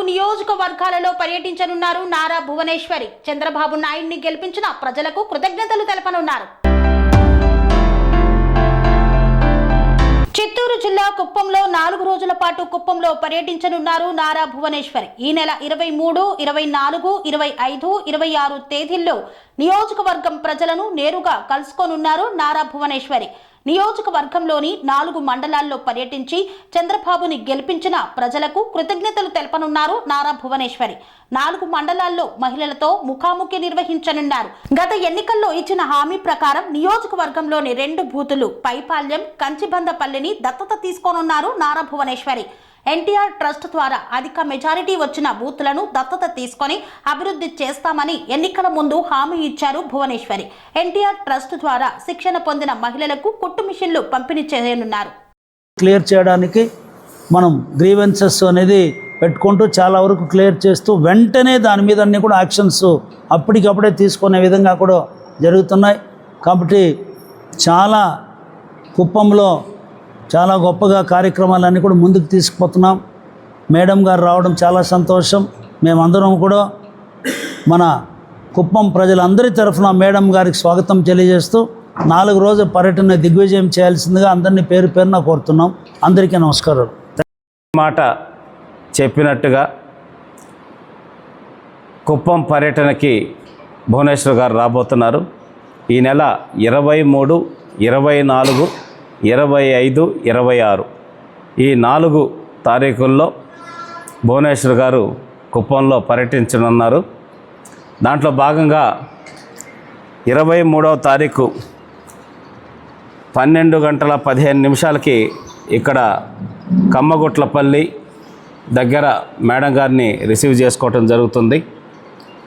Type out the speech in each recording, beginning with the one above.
4 నియోజకవర్గాలలో పర్యటించనున్నారు నారా భువనేశ్వరి. చంద్రబాబు నాయుడిని గెలిపించిన ప్రజలకు కృతజ్ఞతలు తెలపనున్నారు. చిత్తూరు జిల్లా కుప్పంలో 4 రోజుల పాటు కుప్పంలో పర్యటించనున్నారు నారా భువనేశ్వరి. ఈ నెల 23, 24, 25, 26 తేదీల్లో నియోజకవర్గం ప్రజలను నేరుగా కలుసుకోనున్నారు నారా భువనేశ్వరి. నియోజకవర్గంలోని 4 మండలాల్లో పర్యటించి చంద్రబాబుని గెలిపించిన ప్రజలకు కృతజ్ఞతలు తెలపనున్నారు నారా భువనేశ్వరి. 4 మండలాల్లో మహిళలతో ముఖాముఖి నిర్వహించనున్నారు. గత ఎన్నికల్లో ఇచ్చిన హామీ ప్రకారం నియోజకవర్గంలోని 2 బూతులు పైపాల్యం, కంచిబందపల్లిని దత్తత తీసుకోనున్నారు నారా భువనేశ్వరి. ఎన్టీఆర్ ట్రస్ట్ ద్వారా అధిక మెజారిటీ వచ్చిన బూత్లను దత్తత తీసుకొని అభివృద్ధి చేస్తామని ఎన్నికల ముందు హామీ ఇచ్చారు భువనేశ్వరి. ఎన్టీఆర్ ట్రస్ట్ ద్వారా శిక్షణ పొందిన మహిళలకు కుట్టు మిషన్లు పంపిణీ చేయనున్నారు. క్లియర్ చేయడానికి మనం గ్రీవెన్సెస్ అనేది పెట్టుకుంటూ చాలా వరకు క్లియర్ చేస్తూ వెంటనే దాని మీద అన్నీ కూడా యాక్షన్స్ అప్పటికప్పుడే తీసుకునే విధంగా కూడా జరుగుతున్నాయి. కాబట్టి చాలా కుప్పంలో చాలా గొప్పగా కార్యక్రమాలన్నీ కూడా ముందుకు తీసుకుపోతున్నాం. మేడం గారు రావడం చాలా సంతోషం. మేమందరం కూడా మన కుప్పం ప్రజలందరి తరఫున మేడం గారికి స్వాగతం తెలియజేస్తూ 4 రోజుల పర్యటన దిగ్విజయం చేయాల్సిందిగా అందరినీ పేరు పేరున కోరుతున్నాం. అందరికీ నమస్కారం. మాట చెప్పినట్టుగా కుప్పం పర్యటనకి భువనేశ్వర్ గారు రాబోతున్నారు. ఈ నెల 23, 24, 25, 26 ఈ 4 తారీఖుల్లో భువనేశ్వర్ గారు కుప్పంలో పర్యటించనున్నారు. దాంట్లో భాగంగా 23వ తారీఖు 12:15 ఇక్కడ కమ్మగుట్లపల్లి దగ్గర మేడం గారిని రిసీవ్ చేసుకోవటం జరుగుతుంది.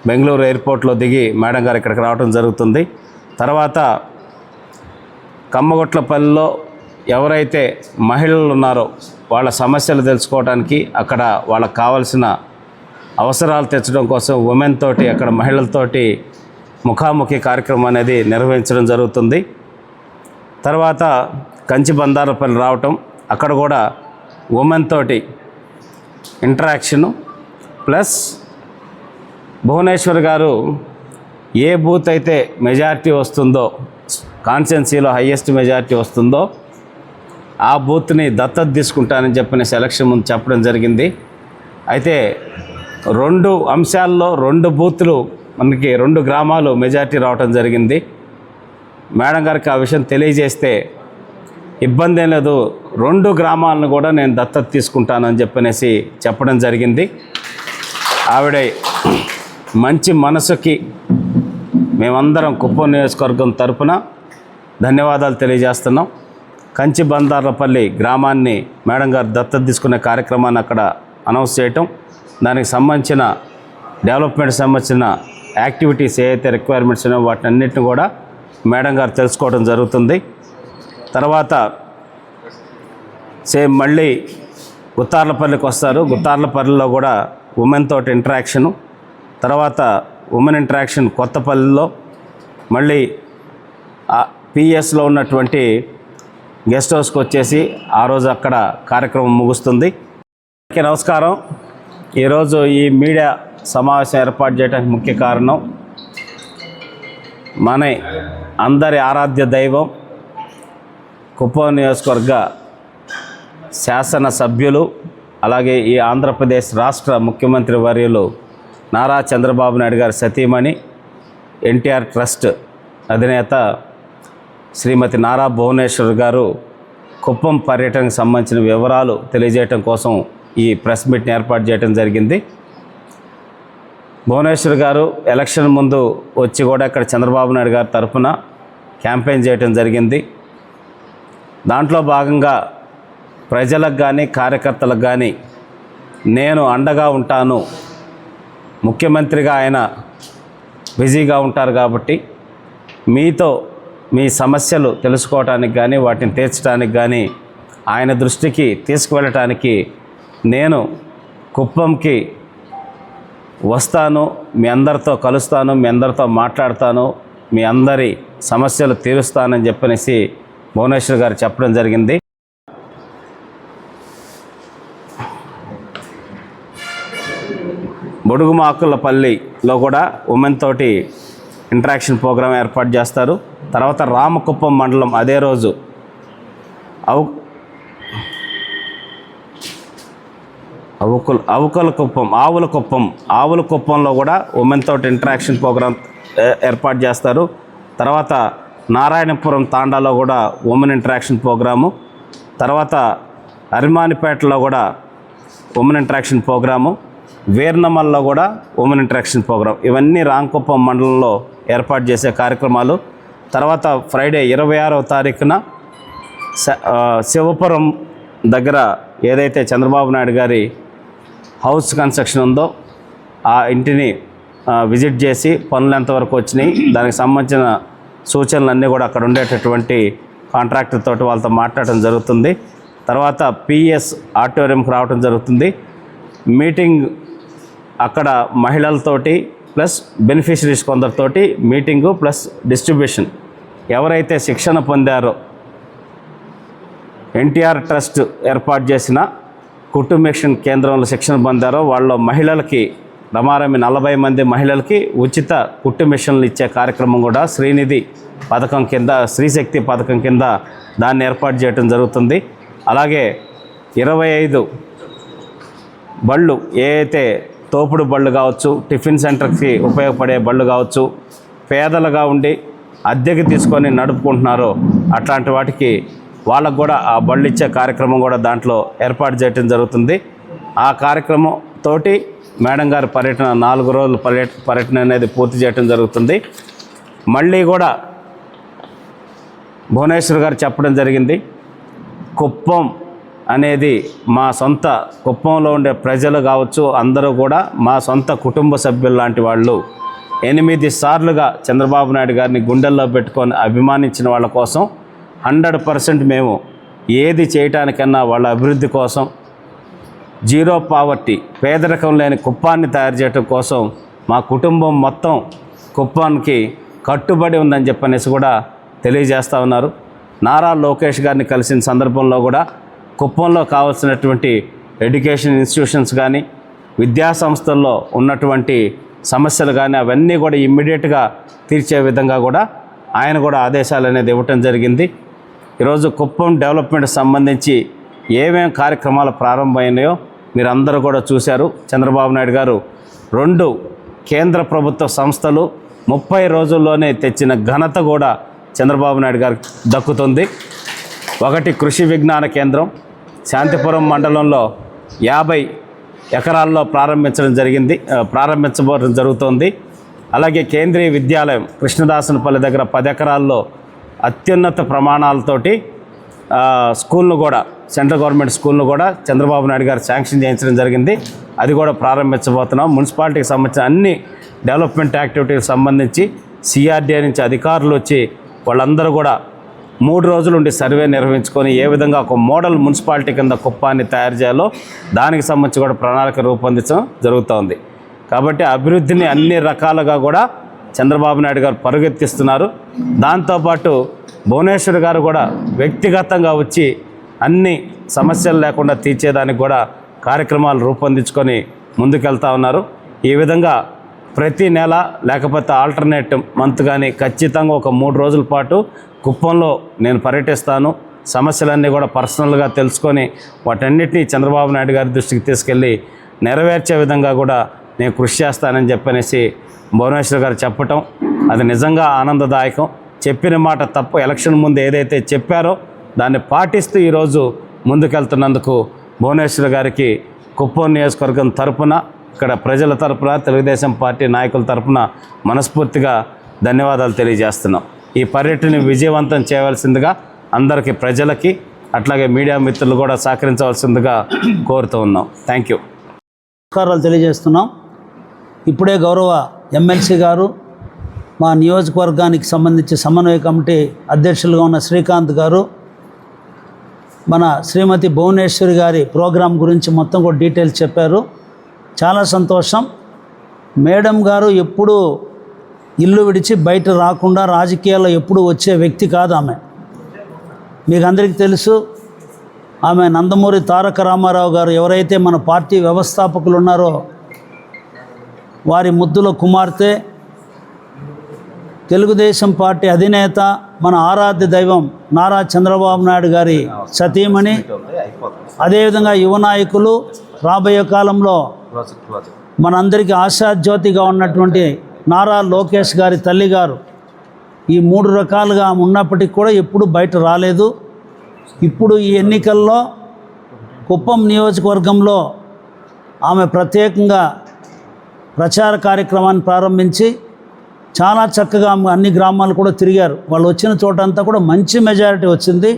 బెంగళూరు ఎయిర్పోర్ట్లో దిగి మేడం గారు ఇక్కడికి రావడం జరుగుతుంది. తర్వాత కమ్మగుట్లపల్లిలో ఎవరైతే మహిళలు ఉన్నారో వాళ్ళ సమస్యలు తెలుసుకోవడానికి, అక్కడ వాళ్ళకు కావాల్సిన అవసరాలు తెచ్చడం కోసం ఉమెన్ తోటి అక్కడ మహిళలతోటి ముఖాముఖి కార్యక్రమం అనేది నిర్వహించడం జరుగుతుంది. తర్వాత కంచిబందారపల్లి రావటం, అక్కడ కూడా ఉమెన్ తోటి ఇంటరాక్షను ప్లస్ భువనేశ్వర్ గారు ఏ బూత్ అయితే మెజారిటీ వస్తుందో, కాన్స్టిట్యున్సీలో హయ్యెస్ట్ మెజారిటీ వస్తుందో ఆ బూత్ని దత్తత తీసుకుంటానని చెప్పిన సెలక్షన్ ముందు చెప్పడం జరిగింది. అయితే 2 అంశాల్లో 2 బూత్లు మనకి 2 గ్రామాలు మెజారిటీ రావడం జరిగింది. మేడం గారికి ఆ విషయం తెలియజేస్తే ఇబ్బంది ఏం లేదు, 2 గ్రామాలను కూడా నేను దత్తత తీసుకుంటానని చెప్పనేసి చెప్పడం జరిగింది. ఆవిడ మంచి మనసుకి మేమందరం కుప్పం నియోజకవర్గం తరపున ధన్యవాదాలు తెలియజేస్తున్నాం. కంచిబందార్లపల్లి గ్రామాన్ని మేడం గారు దత్తత తీసుకునే కార్యక్రమాన్ని అక్కడ అనౌన్స్ చేయటం, దానికి సంబంధించిన డెవలప్మెంట్ సంబంధించిన యాక్టివిటీస్ ఏవైతే రిక్వైర్మెంట్స్ ఉన్నాయో వాటిని అన్నింటిని కూడా మేడం గారు తెలుసుకోవడం జరుగుతుంది. తర్వాత మళ్ళీ గుత్తార్లపల్లికి వస్తారు. గుత్తార్లపల్లిలో కూడా ఉమెన్ తోటి ఇంటరాక్షను, తర్వాత ఉమెన్ ఇంటరాక్షన్ కొత్తపల్లిలో, మళ్ళీ పిఎస్లో ఉన్నటువంటి గెస్ట్ హౌస్కి వచ్చేసి ఆ రోజు అక్కడ కార్యక్రమం ముగుస్తుంది. నమస్కారం. ఈరోజు ఈ మీడియా సమావేశం ఏర్పాటు చేయడానికి ముఖ్య కారణం మన అందరి ఆరాధ్య దైవం కుప్పం నియోజకవర్గ శాసన సభ్యులు, అలాగే ఈ ఆంధ్రప్రదేశ్ రాష్ట్ర ముఖ్యమంత్రి వర్యులు నారా చంద్రబాబు నాయుడు గారి సతీమణి, ఎన్టీఆర్ ట్రస్ట్ అధినేత శ్రీమతి నారా భువనేశ్వర్ గారు కుప్పం పర్యటనకు సంబంధించిన వివరాలు తెలియజేయడం కోసం ఈ ప్రెస్ మీట్ని ఏర్పాటు చేయడం జరిగింది. భువనేశ్వర్ గారు ఎలక్షన్ ముందు వచ్చి కూడా ఇక్కడ చంద్రబాబు నాయుడు గారి తరఫున క్యాంపెయిన్ చేయడం జరిగింది. దాంట్లో భాగంగా ప్రజలకు కానీ కార్యకర్తలకు కానీ నేను అండగా ఉంటాను, ముఖ్యమంత్రిగా ఆయన బిజీగా ఉంటారు కాబట్టి మీతో మీ సమస్యలు తెలుసుకోవడానికి కానీ వాటిని తీర్చడానికి కానీ ఆయన దృష్టికి తీసుకువెళ్ళటానికి నేను కుప్పంకి వస్తాను, మీ అందరితో కలుస్తాను, మీ అందరితో మాట్లాడతాను, మీ అందరి సమస్యలు తీరుస్తానని చెప్పనేసి భువనేశ్వర్ గారు చెప్పడం జరిగింది. బొడుగుమాకులపల్లిలో కూడా ఉమెన్ తోటి ఇంటరాక్షన్ ప్రోగ్రాం ఏర్పాటు చేస్తారు. తర్వాత రామకుప్పం మండలం అదే రోజు ఆవులకుప్పంలో కూడా ఉమెన్ తోటి ఇంటరాక్షన్ ప్రోగ్రాం ఏర్పాటు చేస్తారు. తర్వాత నారాయణపురం తాండాలో కూడా ఉమెన్ ఇంటరాక్షన్ ప్రోగ్రాము, తర్వాత అరిమానిపేటలో కూడా ఉమెన్ ఇంటరాక్షన్ ప్రోగ్రాము, వీర్నమల్లో కూడా ఉమెన్ ఇంటరాక్షన్ ప్రోగ్రాం, ఇవన్నీ రామకుప్పం మండలంలో ఏర్పాటు చేసే కార్యక్రమాలు. తర్వాత ఫ్రైడే 26వ తారీఖున శివపురం దగ్గర ఏదైతే చంద్రబాబు నాయుడు గారి హౌస్ కన్స్ట్రక్షన్ ఉందో ఆ ఇంటిని విజిట్ చేసి పనులు ఎంతవరకు వచ్చినాయి, దానికి సంబంధించిన సూచనలన్నీ కూడా అక్కడ ఉండేటటువంటి కాంట్రాక్టర్ తోటి వాళ్ళతో మాట్లాడటం జరుగుతుంది. తర్వాత పిఎస్ ఆడిటోరియంకి రావడం జరుగుతుంది. మీటింగ్ అక్కడ మహిళలతోటి ప్లస్ బెనిఫిషరీస్ కొందరితోటి మీటింగు ప్లస్ డిస్ట్రిబ్యూషన్. ఎవరైతే శిక్షణ పొందారో ఎన్టీఆర్ ట్రస్ట్ ఏర్పాటు చేసిన కుటుంబేషన్ కేంద్రంలో శిక్షణ పొందారో వాళ్ళ మహిళలకి రమారమి 40 మంది మహిళలకి ఉచిత కుట్టు మిషన్లు ఇచ్చే కార్యక్రమం కూడా శ్రీనిధి పథకం కింద, శ్రీశక్తి పథకం కింద దాన్ని ఏర్పాటు చేయడం జరుగుతుంది. అలాగే 25 బళ్ళు, ఏవైతే తోపుడు బళ్ళు కావచ్చు, టిఫిన్ సెంటర్కి ఉపయోగపడే బళ్ళు కావచ్చు, పేదలుగా ఉండి అద్దెకి తీసుకొని నడుపుకుంటున్నారో అట్లాంటి వాటికి వాళ్ళకు కూడా ఆ బళ్ళు ఇచ్చే కార్యక్రమం కూడా దాంట్లో ఏర్పాటు చేయడం జరుగుతుంది. ఆ కార్యక్రమం తోటి మేడం గారి పర్యటన 4 రోజుల పర్యటన అనేది పూర్తి చేయడం జరుగుతుంది. మళ్ళీ కూడా భువనేశ్వర్ గారు చెప్పడం జరిగింది, కుప్పం అనేది మా సొంత, కుప్పంలో ఉండే ప్రజలు కావచ్చు అందరూ కూడా మా సొంత కుటుంబ సభ్యులు లాంటి వాళ్ళు. 8 సార్లుగా చంద్రబాబు నాయుడు గారిని గుండెల్లో పెట్టుకొని అభిమానించిన వాళ్ళ కోసం 100% మేము ఏది చేయటానికన్నా వాళ్ళ అభివృద్ధి కోసం, జీరో పావర్టీ, పేదరికం లేని కుప్పాన్ని తయారు చేయడం కోసం మా కుటుంబం మొత్తం కుప్పానికి కట్టుబడి ఉందని చెప్పనేసి కూడా తెలియజేస్తూ ఉన్నారు. నారా లోకేష్ గారిని కలిసిన సందర్భంలో కూడా కుప్పంలో కావాల్సినటువంటి ఎడ్యుకేషన్ ఇన్స్టిట్యూషన్స్ కానీ, విద్యా సంస్థల్లో ఉన్నటువంటి సమస్యలు కానీ అవన్నీ కూడా ఇమ్మీడియట్గా తీర్చే విధంగా కూడా ఆయన కూడా ఆదేశాలు అనేది ఇవ్వటం జరిగింది. ఈరోజు కుప్పం డెవలప్మెంట్ సంబంధించి ఏమేం కార్యక్రమాలు ప్రారంభమైనాయో మీరందరూ కూడా చూశారు. చంద్రబాబు నాయుడు గారు 2 కేంద్ర ప్రభుత్వ సంస్థలు 30 రోజుల్లోనే తెచ్చిన ఘనత కూడా చంద్రబాబు నాయుడు గారికి దక్కుతుంది. ఒకటి కృషి విజ్ఞాన కేంద్రం శాంతిపురం మండలంలో 50 ఎకరాల్లో ప్రారంభించబోవడం జరుగుతుంది. అలాగే కేంద్రీయ విద్యాలయం కృష్ణదాసనపల్లి దగ్గర 10 ఎకరాల్లో అత్యున్నత ప్రమాణాలతోటి స్కూల్ను కూడా, సెంట్రల్ గవర్నమెంట్ స్కూల్ను కూడా చంద్రబాబు నాయుడు గారు శాంక్షన్ చేయించడం జరిగింది. అది కూడా ప్రారంభించబోతున్నాం. మున్సిపాలిటీకి సంబంధించిన అన్ని డెవలప్మెంట్ యాక్టివిటీకి సంబంధించి సిఆర్డీఏ నుంచి అధికారులు వచ్చి వాళ్ళందరూ కూడా 3 రోజులు ఉండి సర్వే నిర్వహించుకొని ఏ విధంగా ఒక మోడల్ మున్సిపాలిటీ కింద కుప్పాన్ని తయారు చేయాలో దానికి సంబంధించి కూడా ప్రణాళిక రూపొందించడం జరుగుతోంది. కాబట్టి అభివృద్ధిని అన్ని రకాలుగా కూడా చంద్రబాబు నాయుడు గారు పరుగెత్తిస్తున్నారు. దాంతోపాటు భువనేశ్వర్ గారు కూడా వ్యక్తిగతంగా వచ్చి అన్ని సమస్యలు లేకుండా తీర్చేదానికి కూడా కార్యక్రమాలు రూపొందించుకొని ముందుకెళ్తా ఉన్నారు. ఈ విధంగా ప్రతి నెల లేకపోతే ఆల్టర్నేట్ మంత్ కానీ ఖచ్చితంగా ఒక 3 రోజుల పాటు కుప్పంలో నేను పర్యటిస్తాను. సమస్యలన్నీ కూడా పర్సనల్గా తెలుసుకొని వాటన్నిటినీ చంద్రబాబు నాయుడు గారి దృష్టికి తీసుకెళ్ళి నెరవేర్చే విధంగా కూడా నేను కృషి చేస్తానని చెప్పనేసి భువనేశ్వర్ గారు చెప్పటం అది నిజంగా ఆనందదాయకం. చెప్పిన మాట తప్పు, ఎలక్షన్ ముందు ఏదైతే చెప్పారో దాన్ని పాటిస్తూ ఈరోజు ముందుకెళ్తున్నందుకు భువనేశ్వర్ గారికి కుప్పం నియోజకవర్గం తరపున, ఇక్కడ ప్రజల తరపున, తెలుగుదేశం పార్టీ నాయకుల తరపున మనస్ఫూర్తిగా ధన్యవాదాలు తెలియజేస్తున్నాం. ఈ పర్యటన విజయవంతం చేయవలసిందిగా అందరికీ, ప్రజలకి అట్లాగే మీడియా మిత్రులు కూడా సహకరించవలసిందిగా కోరుతూ ఉన్నాం. Thank you. నమస్కారాలు తెలియజేస్తున్నాం. ఇప్పుడే గౌరవ ఎమ్మెల్సీ గారు, మా నియోజకవర్గానికి సంబంధించి సమన్వయ కమిటీ అధ్యక్షులుగా ఉన్న శ్రీకాంత్ గారు మన శ్రీమతి భువనేశ్వరి గారి ప్రోగ్రాం గురించి మొత్తం కూడా డీటెయిల్స్ చెప్పారు. చాలా సంతోషం. మేడం గారు ఎప్పుడూ ఇల్లు విడిచి బయట రాకుండా రాజకీయాల్లో ఎప్పుడు వచ్చే వ్యక్తి కాదు ఆమె. మీకు అందరికీ తెలుసు, ఆమె నందమూరి తారక రామారావు గారు ఎవరైతే మన పార్టీ వ్యవస్థాపకులు ఉన్నారో వారి ముద్దుల కుమార్తె, తెలుగుదేశం పార్టీ అధినేత, మన ఆరాధ్య దైవం నారా చంద్రబాబు నాయుడు గారి సతీమణి, అదేవిధంగా యువ నాయకులు, రాబోయే కాలంలో మనందరికీ ఆశాజ్యోతిగా ఉన్నటువంటి నారా లోకేష్ గారి తల్లిగారు ఈ 3 రకాలుగా ఉన్నప్పటికీ కూడా ఎప్పుడు బయట రాలేదు. ఇప్పుడు ఈ ఎన్నికల్లో కుప్పం నియోజకవర్గంలో ఆమె ప్రత్యేకంగా ప్రచార కార్యక్రమాన్ని ప్రారంభించి చాలా చక్కగా అన్ని గ్రామాలు కూడా తిరిగారు. వాళ్ళు వచ్చిన చోటంతా కూడా మంచి మెజారిటీ వచ్చింది.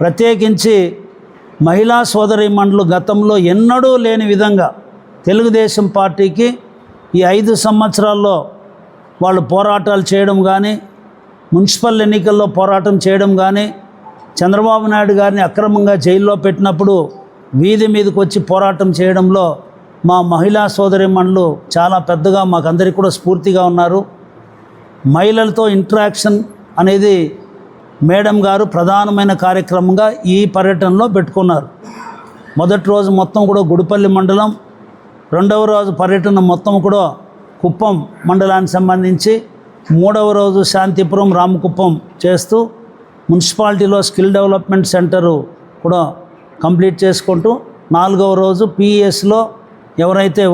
ప్రత్యేకించి మహిళా సోదరీమణులు గతంలో ఎన్నడూ లేని విధంగా తెలుగుదేశం పార్టీకి ఈ 5 సంవత్సరాల్లో వాళ్ళు పోరాటాలు చేయడం కానీ, మున్సిపల్ ఎన్నికల్లో పోరాటం చేయడం కానీ, చంద్రబాబు నాయుడు గారిని అక్రమంగా జైల్లో పెట్టినప్పుడు వీధి మీదకి వచ్చి పోరాటం చేయడంలో మా మహిళా సోదరీమణులు చాలా పెద్దగా మాకందరికీ కూడా స్ఫూర్తిగా ఉన్నారు. మహిళలతో ఇంటరాక్షన్ అనేది మేడం గారు ప్రధానమైన కార్యక్రమంగా ఈ పర్యటనలో పెట్టుకున్నారు. మొదటి రోజు మొత్తం కూడా గుడిపల్లి మండలం, రెండవ రోజు పర్యటన మొత్తం కూడా కుప్పం మండలానికి సంబంధించి, మూడవ రోజు శాంతిపురం, రామకుప్పం చేస్తూ మున్సిపాలిటీలో స్కిల్ డెవలప్మెంట్ సెంటరు కూడా కంప్లీట్ చేసుకుంటూ, 4వ రోజు పిఎస్లో ఎవరైతే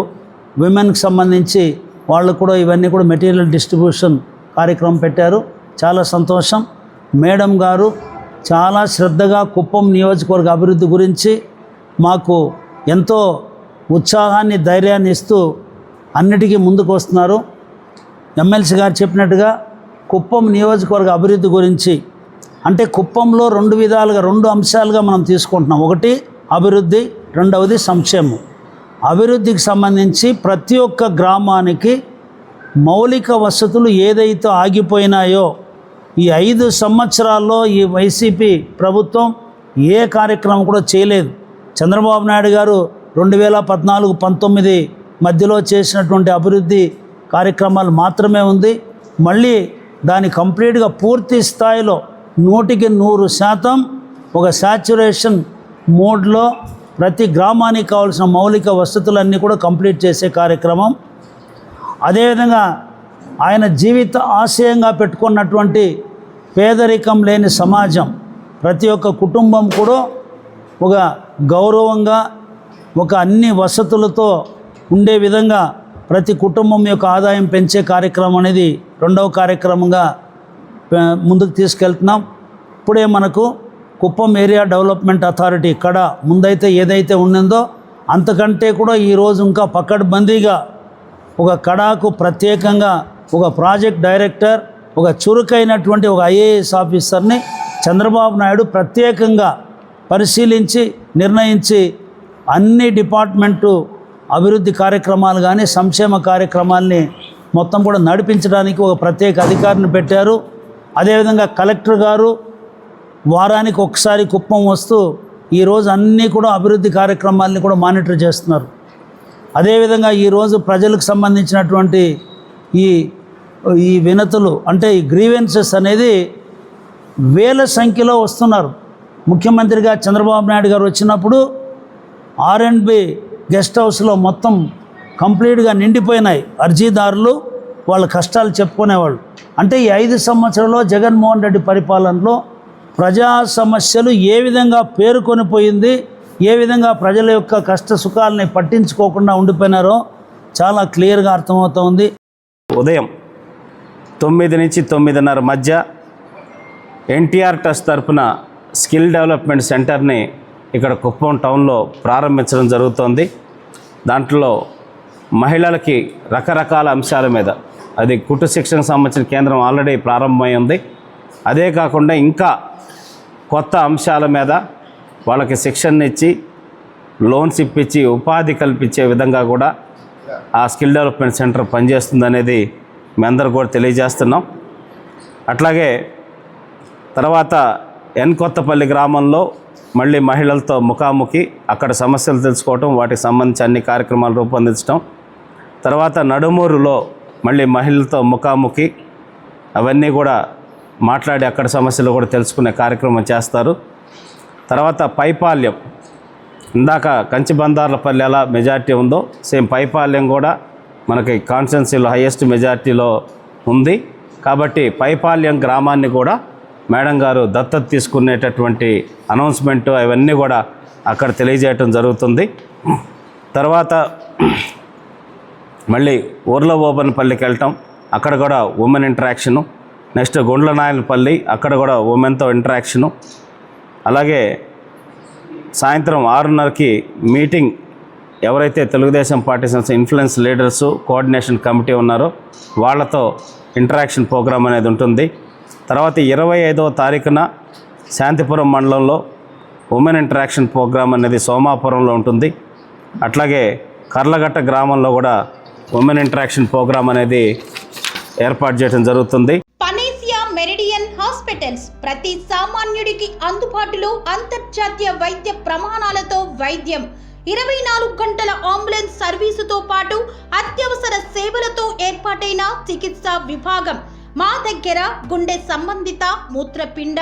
విమెన్కి సంబంధించి వాళ్ళు కూడా ఇవన్నీ కూడా మెటీరియల్ డిస్ట్రిబ్యూషన్ కార్యక్రమం పెట్టారు. చాలా సంతోషం. మేడం గారు చాలా శ్రద్ధగా కుప్పం నియోజకవర్గ అభివృద్ధి గురించి మాకు ఎంతో ఉత్సాహాన్ని, ధైర్యాన్ని ఇస్తూ అన్నిటికీ ముందుకు వస్తున్నారు. ఎమ్మెల్సీ గారు చెప్పినట్టుగా కుప్పం నియోజకవర్గ అభివృద్ధి గురించి అంటే కుప్పంలో 2 విధాలుగా 2 అంశాలుగా మనం తీసుకుంటున్నాం. ఒకటి అభివృద్ధి, రెండవది సంక్షేమం. అభివృద్ధికి సంబంధించి ప్రతి ఒక్క గ్రామానికి మౌలిక వసతులు ఏదైతే ఆగిపోయినాయో ఈ 5 సంవత్సరాల్లో ఈ వైసీపీ ప్రభుత్వం ఏ కార్యక్రమం కూడా చేయలేదు. చంద్రబాబు నాయుడు గారు 2014-19 మధ్యలో చేసినటువంటి అభివృద్ధి కార్యక్రమాలు మాత్రమే ఉంది. మళ్ళీ దాని కంప్లీట్గా పూర్తి స్థాయిలో 100% ఒక శాచ్యురేషన్ మోడ్లో ప్రతి గ్రామానికి కావాల్సిన మౌలిక వసతులన్నీ కూడా కంప్లీట్ చేసే కార్యక్రమం. అదేవిధంగా ఆయన జీవిత ఆశయంగా పెట్టుకున్నటువంటి పేదరికం లేని సమాజం, ప్రతి ఒక్క కుటుంబం కూడా ఒక గౌరవంగా, ఒక అన్ని వసతులతో ఉండే విధంగా ప్రతి కుటుంబం యొక్క ఆదాయం పెంచే కార్యక్రమం అనేది 2వ కార్యక్రమంగా ముందుకు తీసుకెళ్తున్నాం. ఇప్పుడే మనకు కుప్పం ఏరియా డెవలప్మెంట్ అథారిటీ ఇక్కడ ముందైతే ఏదైతే ఉండిందో అంతకంటే కూడా ఈరోజు ఇంకా పకడ్బందీగా ఒక కడాకు ప్రత్యేకంగా ఒక ప్రాజెక్ట్ డైరెక్టర్, ఒక చురుకైనటువంటి ఒక ఐఏఎస్ ఆఫీసర్ని చంద్రబాబు నాయుడు ప్రత్యేకంగా పరిశీలించి నిర్ణయించి అన్ని డిపార్ట్మెంటు అభివృద్ధి కార్యక్రమాలు కానీ సంక్షేమ కార్యక్రమాల్ని మొత్తం కూడా నడిపించడానికి ఒక ప్రత్యేక అధికారిని పెట్టారు. అదేవిధంగా కలెక్టర్ గారు వారానికి ఒకసారి కుప్పం వస్తూ ఈరోజు అన్నీ కూడా అభివృద్ధి కార్యక్రమాలని కూడా మానిటర్ చేస్తున్నారు. అదేవిధంగా ఈరోజు ప్రజలకు సంబంధించినటువంటి ఈ వినతులు అంటే ఈ గ్రీవెన్సెస్ అనేది వేల సంఖ్యలో వస్తున్నారు. ముఖ్యమంత్రిగా చంద్రబాబు నాయుడు గారు వచ్చినప్పుడు R&B గెస్ట్ హౌస్లో మొత్తం కంప్లీట్గా నిండిపోయినాయి అర్జీదారులు, వాళ్ళ కష్టాలు చెప్పుకునేవాళ్ళు. అంటే ఈ 5 సంవత్సరాల్లో జగన్మోహన్ రెడ్డి పరిపాలనలో ప్రజా సమస్యలు ఏ విధంగా పేరుకొనిపోయింది, ఏ విధంగా ప్రజల యొక్క కష్ట సుఖాలని పట్టించుకోకుండా ఉండిపోయినారో చాలా క్లియర్గా అర్థమవుతోంది. ఉదయం 9 నుంచి 9:30 మధ్య ఎన్టీఆర్ ట్రస్ట్ తరఫున స్కిల్ డెవలప్మెంట్ సెంటర్ని ఇక్కడ కుప్పం టౌన్లో ప్రారంభించడం జరుగుతోంది. దాంట్లో మహిళలకి రకరకాల అంశాల మీద, అది కుట్టు శిక్షణకు సంబంధించిన కేంద్రం ఆల్రెడీ ప్రారంభమై ఉంది. అదే కాకుండా ఇంకా కొత్త అంశాల మీద వాళ్ళకి శిక్షణ ఇచ్చి, లోన్స్ ఇప్పించి, ఉపాధి కల్పించే విధంగా కూడా ఆ స్కిల్ డెవలప్మెంట్ సెంటర్ పనిచేస్తుంది అనేది మీ అందరూ కూడా తెలియజేస్తున్నాం. అట్లాగే తర్వాత కొత్తపల్లి గ్రామంలో మళ్ళీ మహిళలతో ముఖాముఖి, అక్కడ సమస్యలు తెలుసుకోవటం, వాటికి సంబంధించి అన్ని కార్యక్రమాలు రూపొందించడం. తర్వాత నడుమూరులో మళ్ళీ మహిళలతో ముఖాముఖి, అవన్నీ కూడా మాట్లాడి అక్కడ సమస్యలు కూడా తెలుసుకునే కార్యక్రమం చేస్తారు. తర్వాత పైపాల్యం, ఇందాక కంచిబందార్లపల్లి ఎలా మెజార్టీ ఉందో సేమ్ పైపాల్యం కూడా మనకి కాన్స్టిట్యున్సీలో హైయెస్ట్ మెజారిటీలో ఉంది. కాబట్టి పైపాల్యం గ్రామాన్ని కూడా మేడం గారు దత్తత తీసుకునేటటువంటి అనౌన్స్మెంట్ అవన్నీ కూడా అక్కడ తెలియజేయటం జరుగుతుంది. తర్వాత మళ్ళీ ఊర్లబోబన్పల్లికి వెళ్ళటం, అక్కడ కూడా ఉమెన్ ఇంటరాక్షను. నెక్స్ట్ గుండ్లనాయనపల్లి, అక్కడ కూడా ఉమెన్తో ఇంటరాక్షను. అలాగే సాయంత్రం 6:30కి మీటింగ్, ఎవరైతే తెలుగుదేశం పార్టీ సంస్థ ఇన్ఫ్లుయెన్స్ లీడర్సు కోఆర్డినేషన్ కమిటీ ఉన్నారో వాళ్ళతో ఇంటరాక్షన్ ప్రోగ్రామ్ అనేది ఉంటుంది. తర్వాత 25వ తారీఖున శాంతిపురం మండలంలో ఉమెన్ ఇంటరాక్షన్ ప్రోగ్రామ్ అనేది సోమాపురంలో ఉంటుంది. అట్లాగే కర్లగట్ట గ్రామంలో కూడా ఉమెన్ ఇంటరాక్షన్ ప్రోగ్రామ్ అనేది ఏర్పాటు చేయడం జరుగుతుంది. పనేసియా మెరిడియన్ హాస్పిటల్స్ ప్రతి సామాన్యుడికి అందుబాటులో అంతర్జాతీయ వైద్య ప్రమాణాలతో వైద్యం, 24 గంటల అంబులెన్స్ సర్వీసుతో పాటు అత్యవసర సేవలతో ఏర్పాటైన చికిత్సా విభాగం. మా దగ్గర గుండె సంబంధిత, మూత్రపిండ,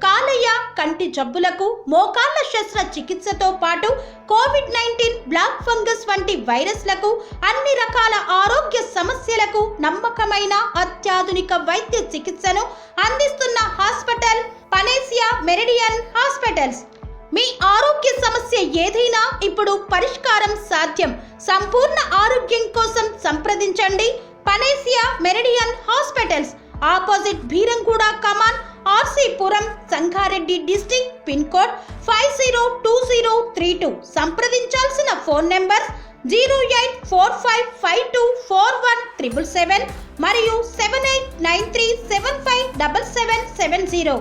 కాలేయ, కంటి జబ్బులకు, మోకాళ్ల శస్త్ర చికిత్సతో పాటు కోవిడ్-19, బ్లాక్ ఫంగస్ వంటి వైరస్లకు, అన్ని రకాల ఆరోగ్య సమస్యలకు నమ్మకమైన అత్యాధునిక వైద్య చికిత్సను అందిస్తున్న హాస్పిటల్ పనేసియా మెరిడియన్ హాస్పిటల్స్. మీ ఆరోగ్య సమస్య ఏదైనా ఇప్పుడు పరిష్కారం సాధ్యం. సంపూర్ణ ఆరోగ్యం కోసం సంప్రదించండి Panacea Meridian Hospitals, opposite Bheeramguda Kaman, RC Puram, Sangareddy district, pin code 502032. సంప్రదించాల్సిన ఫోన్ నెంబర్ 0845524177 మరియు 7893757770.